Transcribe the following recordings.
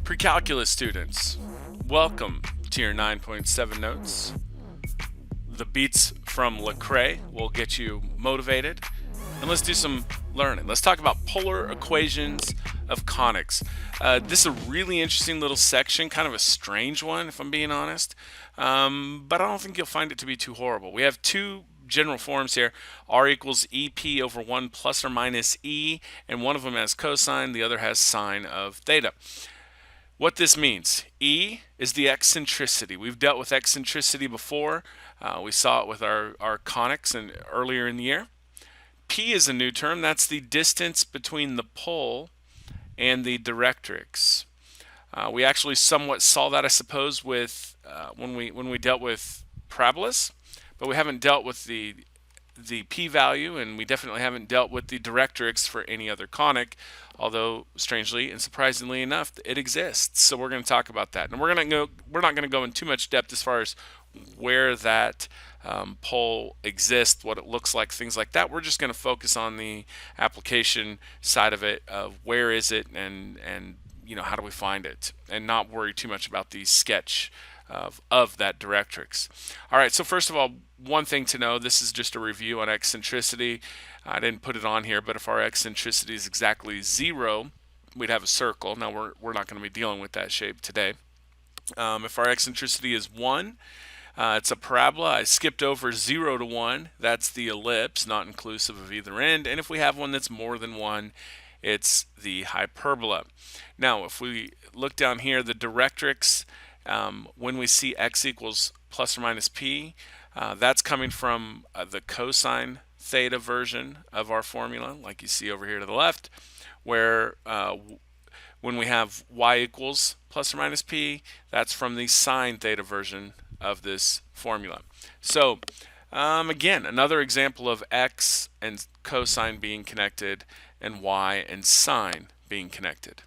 Precalculus students, welcome to your 9.7 notes. The beats from Lecrae will get you motivated, and let's do some learning. Let's talk about polar equations of conics. This is a really interesting little section, kind of a strange one if I'm being honest, but I don't think you'll find it to be too horrible. We have two general forms here. R equals EP over 1 plus or minus E, and one of them has cosine, the other has sine of theta. What this means, E is the eccentricity. We've dealt with eccentricity before. We saw it with our conics earlier in the year. P is a new term. That's the distance between the pole and the directrix. We actually somewhat saw that, I suppose, with when we dealt with parabolas, but we haven't dealt with the p-value, and we definitely haven't dealt with the directrix for any other conic, although strangely and surprisingly enough, it exists. So we're going to talk about that, and we're not going to go in too much depth as far as where that pole exists, what it looks like, things like that. We're just going to focus on the application side of it, of where is it, and how do we find it, and not worry too much about the sketch of that directrix. All right, so first of all, one thing to know, this is just a review on eccentricity. I didn't put it on here, but if our eccentricity is exactly 0, we'd have a circle. Now we're not going to be dealing with that shape today. If our eccentricity is 1, it's a parabola. I skipped over 0 to 1. That's the ellipse, not inclusive of either end. And if we have one that's more than 1, it's the hyperbola. Now, if we look down here, the directrix, when we see x equals plus or minus p, that's coming from the cosine theta version of our formula, like you see over here to the left, where when we have y equals plus or minus p, that's from the sine theta version of this formula. So again, another example of x and cosine being connected and y and sine being connected.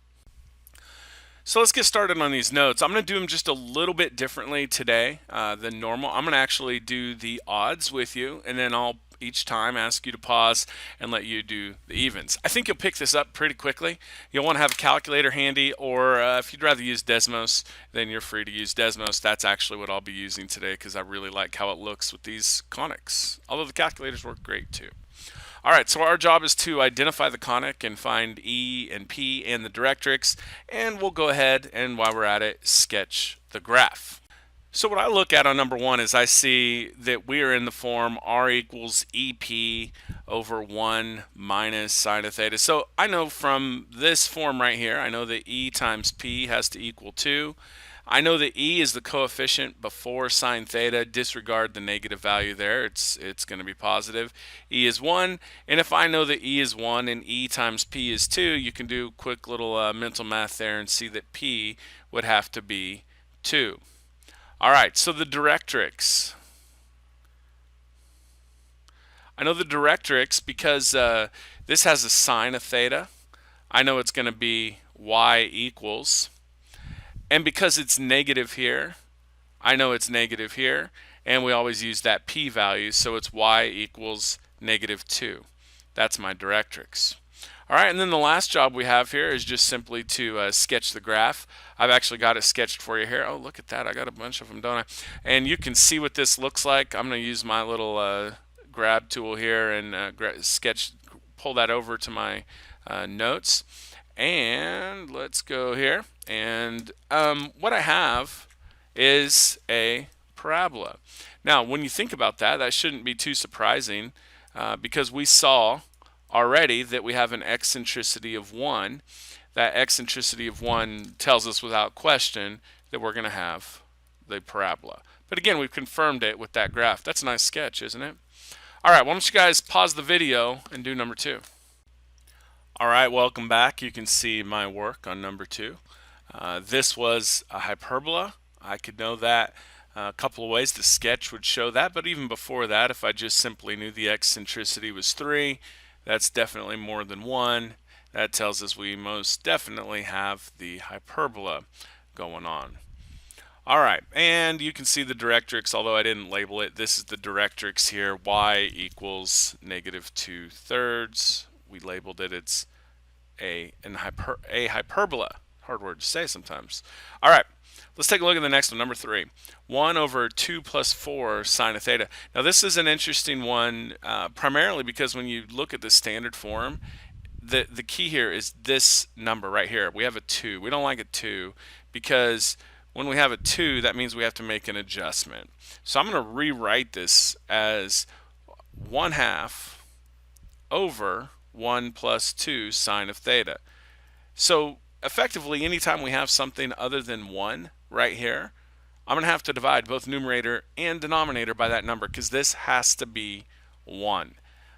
So let's get started on these notes. I'm going to do them just a little bit differently today than normal. I'm going to actually do the odds with you, and then I'll each time ask you to pause and let you do the evens. I think you'll pick this up pretty quickly. You'll want to have a calculator handy, or if you'd rather use Desmos, then you're free to use Desmos. That's actually what I'll be using today because I really like how it looks with these conics, although the calculators work great too. All right, so our job is to identify the conic and find E and P and the directrix, and we'll go ahead and while we're at it, sketch the graph. So what I look at on number 1 is I see that we are in the form R equals EP over 1 minus sine of theta. So I know from this form right here, I know that E times P has to equal 2. I know that E is the coefficient before sine theta. Disregard the negative value there. It's going to be positive. E is 1, and if I know that E is 1 and E times P is 2, you can do quick little mental math there and see that P would have to be 2. All right, so the directrix. I know the directrix because this has a sine of theta. I know it's going to be y equals. And because it's negative here, I know it's negative here, and we always use that p-value, so it's y equals -2. That's my directrix. All right, and then the last job we have here is just simply to sketch the graph. I've actually got it sketched for you here. Oh, look at that. I got a bunch of them, don't I? And you can see what this looks like. I'm going to use my little grab tool here and pull that over to my notes. And let's go here. And what I have is a parabola. Now, when you think about that, that shouldn't be too surprising because we saw already that we have an eccentricity of 1. That eccentricity of 1 tells us without question that we're going to have the parabola. But again, we've confirmed it with that graph. That's a nice sketch, isn't it? All right, why don't you guys pause the video and do number 2. All right, welcome back. You can see my work on number 2. This was a hyperbola. I could know that a couple of ways. The sketch would show that, but even before that, if I just simply knew the eccentricity was 3, that's definitely more than 1. That tells us we most definitely have the hyperbola going on. All right, and you can see the directrix, although I didn't label it. This is the directrix here, y equals -2/3. We labeled it, it's a hyperbola. hard word to say sometimes. All right, let's take a look at the next one, number 3. 1 over 2 plus 4 sine of theta. Now this is an interesting one, primarily because when you look at the standard form, the key here is this number right here. We have a 2. We don't like a 2 because when we have a 2, that means we have to make an adjustment. So I'm going to rewrite this as 1/2 over 1 plus 2 sine of theta. So effectively, anytime we have something other than 1 right here, I'm going to have to divide both numerator and denominator by that number because this has to be 1.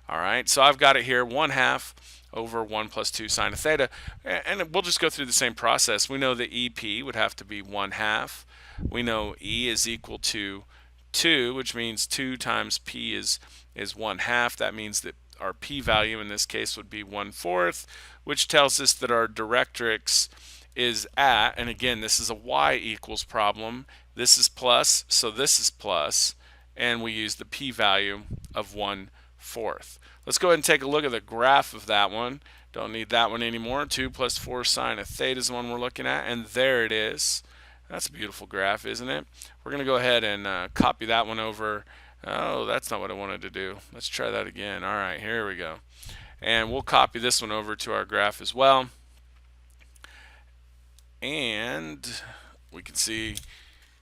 All right, so I've got it here, 1/2 over 1 plus 2 sine of theta. And we'll just go through the same process. We know that EP would have to be 1/2. We know E is equal to 2, which means 2 times P is 1/2. That means that our P value in this case would be 1/4, which tells us that our directrix is at, and again, this is a y equals problem. This is plus, so this is plus, and we use the P value of 1/4. Let's go ahead and take a look at the graph of that one. Don't need that one anymore. 2 plus 4 sine of theta is the one we're looking at, and there it is. That's a beautiful graph, isn't it? We're going to go ahead and copy that one over. Oh, that's not what I wanted to do. Let's try that again. All right, here we go. And we'll copy this one over to our graph as well. And we can see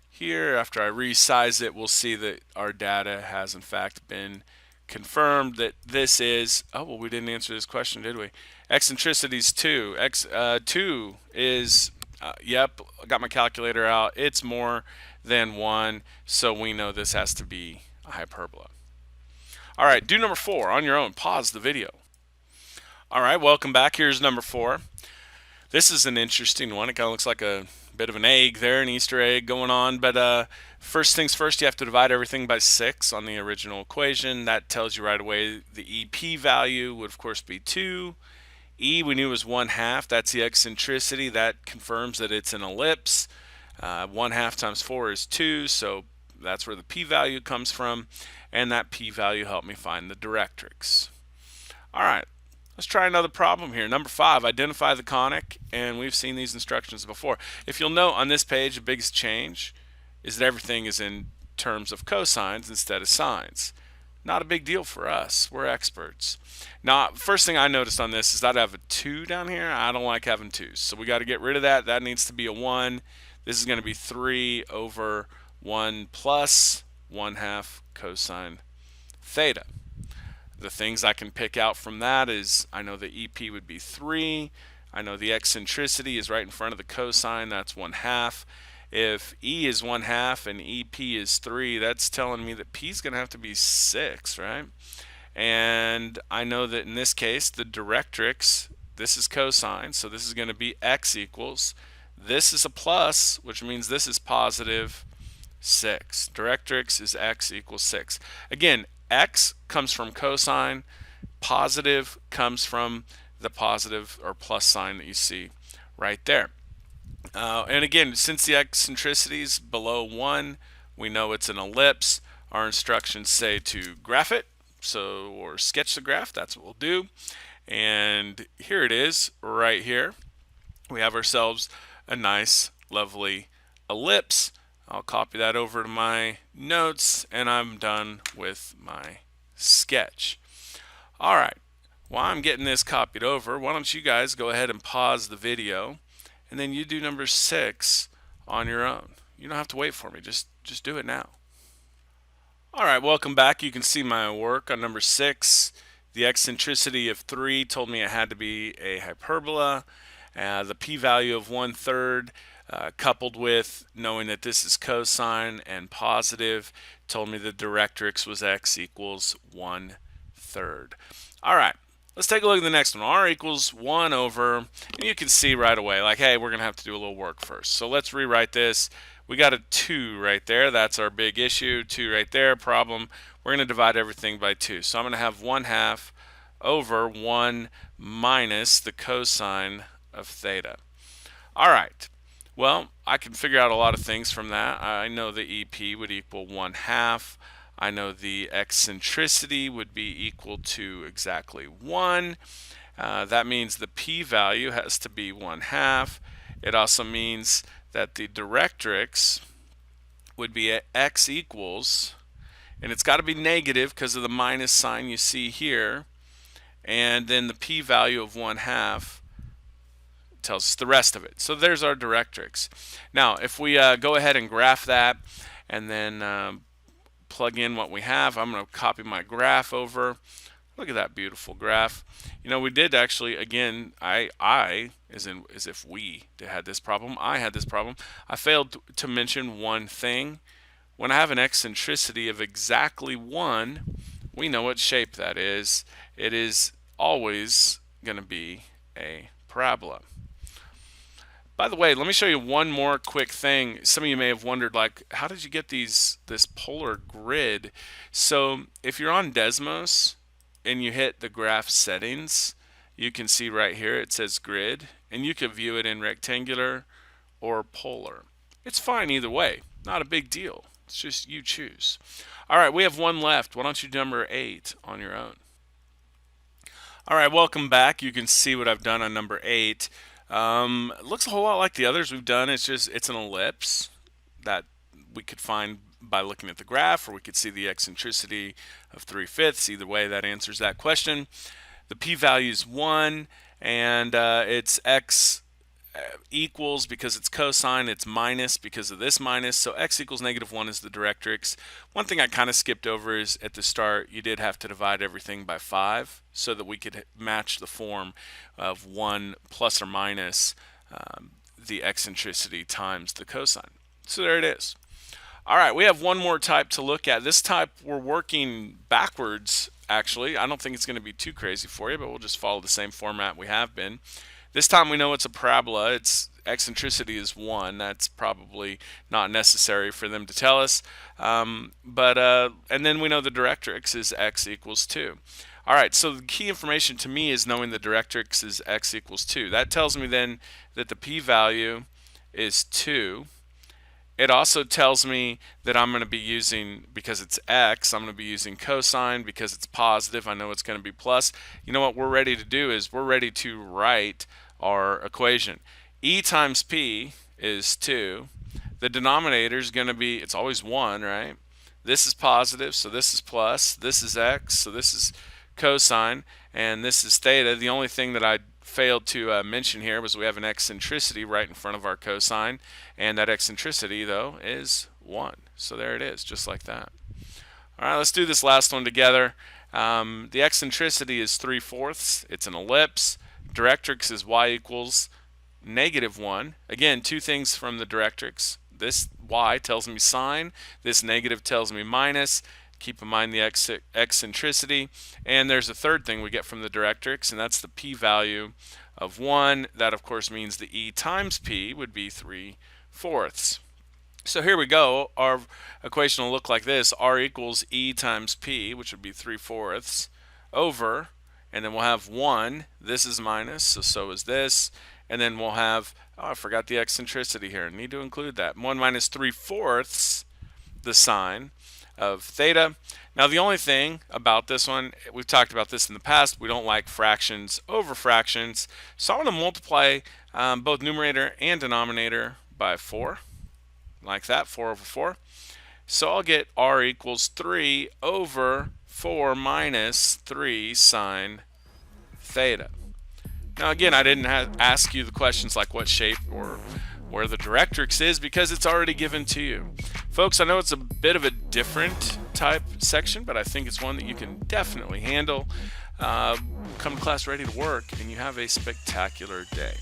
here, after I resize it, we'll see that our data has in fact been confirmed that this is, oh, well, we didn't answer this question, did we? Eccentricity is 2. 2 is, yep, I got my calculator out. It's more than 1, so we know this has to be a hyperbola. All right, do number 4 on your own. Pause the video. All right, welcome back. Here's number 4. This is an interesting one. It kind of looks like a bit of an egg there, an Easter egg going on. But first things first, you have to divide everything by 6 on the original equation. That tells you right away the EP value would, of course, be 2. E we knew was 1/2. That's the eccentricity. That confirms that it's an ellipse. 1/2 times 4 is 2, so that's where the P value comes from. And that P value helped me find the directrix. All right. Let's try another problem here. Number 5, identify the conic, and we've seen these instructions before. If you'll note on this page, the biggest change is that everything is in terms of cosines instead of sines. Not a big deal for us. We're experts. Now, first thing I noticed on this is that I have a 2 down here. I don't like having 2s, so we got to get rid of that. That needs to be a 1. This is going to be 3 over 1 plus 1/2 cosine theta. The things I can pick out from that is I know the EP would be 3. I know the eccentricity is right in front of the cosine. That's 1/2. If E is 1/2 and EP is 3, that's telling me that P is going to have to be 6, right? And I know that in this case, the directrix, this is cosine, so this is going to be x equals. This is a plus, which means this is positive 6. Directrix is x equals 6. Again, x comes from cosine, positive comes from the positive or plus sign that you see right there. And again, since the eccentricity is below 1, we know it's an ellipse. Our instructions say to graph it, or sketch the graph. That's what we'll do. And here it is right here. We have ourselves a nice, lovely ellipse. I'll copy that over to my notes, and I'm done with my sketch. All right, while I'm getting this copied over, why don't you guys go ahead and pause the video, and then you do number 6 on your own. You don't have to wait for me, just do it now. All right, welcome back. You can see my work on number 6. The eccentricity of 3 told me it had to be a hyperbola. The p-value of 1/3 coupled with knowing that this is cosine and positive told me the directrix was x equals 1/3. All right, let's take a look at the next one. R equals 1 over, and you can see right away, like, hey, we're going to have to do a little work first. So let's rewrite this. We got a 2 right there. That's our big issue. 2 right there, problem. We're going to divide everything by 2. So I'm going to have 1/2 over 1 minus the cosine of theta. All right. Well, I can figure out a lot of things from that. I know the EP would equal 1/2. I know the eccentricity would be equal to exactly 1. That means the p-value has to be 1/2. It also means that the directrix would be at x equals, and it's got to be negative because of the minus sign you see here, and then the p-value of 1/2 tells us the rest of it. So there's our directrix. Now if we go ahead and graph that and then plug in what we have, I'm going to copy my graph over. Look at that beautiful graph. You know, we did actually, again, as if we had this problem, I had this problem. I failed to mention one thing. When I have an eccentricity of exactly 1, we know what shape that is. It is always going to be a parabola. By the way, let me show you one more quick thing. Some of you may have wondered, like, how did you get this polar grid? So if you're on Desmos and you hit the graph settings, you can see right here it says grid, and you can view it in rectangular or polar. It's fine either way, not a big deal. It's just you choose. All right, we have one left. Why don't you do number 8 on your own? All right, welcome back. You can see what I've done on number 8. It looks a whole lot like the others we've done. It's an ellipse that we could find by looking at the graph, or we could see the eccentricity of 3/5. Either way, that answers that question. The p-value is 1, and it's x equals because it's cosine, it's minus because of this minus, so x equals -1 is the directrix. One thing I kind of skipped over is at the start you did have to divide everything by 5 so that we could match the form of 1 plus or minus the eccentricity times the cosine. So there it is. All right, we have one more type to look at. This type we're working backwards actually. I don't think it's going to be too crazy for you, but we'll just follow the same format we have been. This time we know it's a parabola. Its eccentricity is 1. That's probably not necessary for them to tell us. And then we know the directrix is x equals 2. All right, so the key information to me is knowing the directrix is x equals 2. That tells me then that the p-value is 2. It also tells me that I'm going to be using, because it's x, I'm going to be using cosine. Because it's positive, I know it's going to be plus. You know what we're ready to do is we're ready to write our equation. E times p is 2. The denominator is going to be, it's always 1, right? This is positive, so this is plus. This is x, so this is cosine. And this is theta. The only thing that I failed to mention here was we have an eccentricity right in front of our cosine, and that eccentricity though is 1. So there it is, just like that. All right, let's do this last one together. The eccentricity is 3/4. It's an ellipse. Directrix is y equals -1. Again, two things from the directrix. This y tells me sine. This negative tells me minus. Keep in mind the eccentricity. And there's a third thing we get from the directrix, and that's the p-value of 1. That, of course, means the e times p would be 3/4. So here we go. Our equation will look like this. R equals e times p, which would be 3/4, over, and then we'll have 1. This is minus, so is this. And then we'll have, oh, I forgot the eccentricity here. I need to include that. 1 minus 3/4, the sine of theta. Now the only thing about this one, we've talked about this in the past, we don't like fractions over fractions, so I'm going to multiply both numerator and denominator by 4, like that, 4/4. So I'll get r equals 3/4 minus 3 sine theta. Now again, I didn't ask you the questions like what shape or where the directrix is because it's already given to you. Folks, I know it's a bit of a different type section, but I think it's one that you can definitely handle. Come to class ready to work, and you have a spectacular day.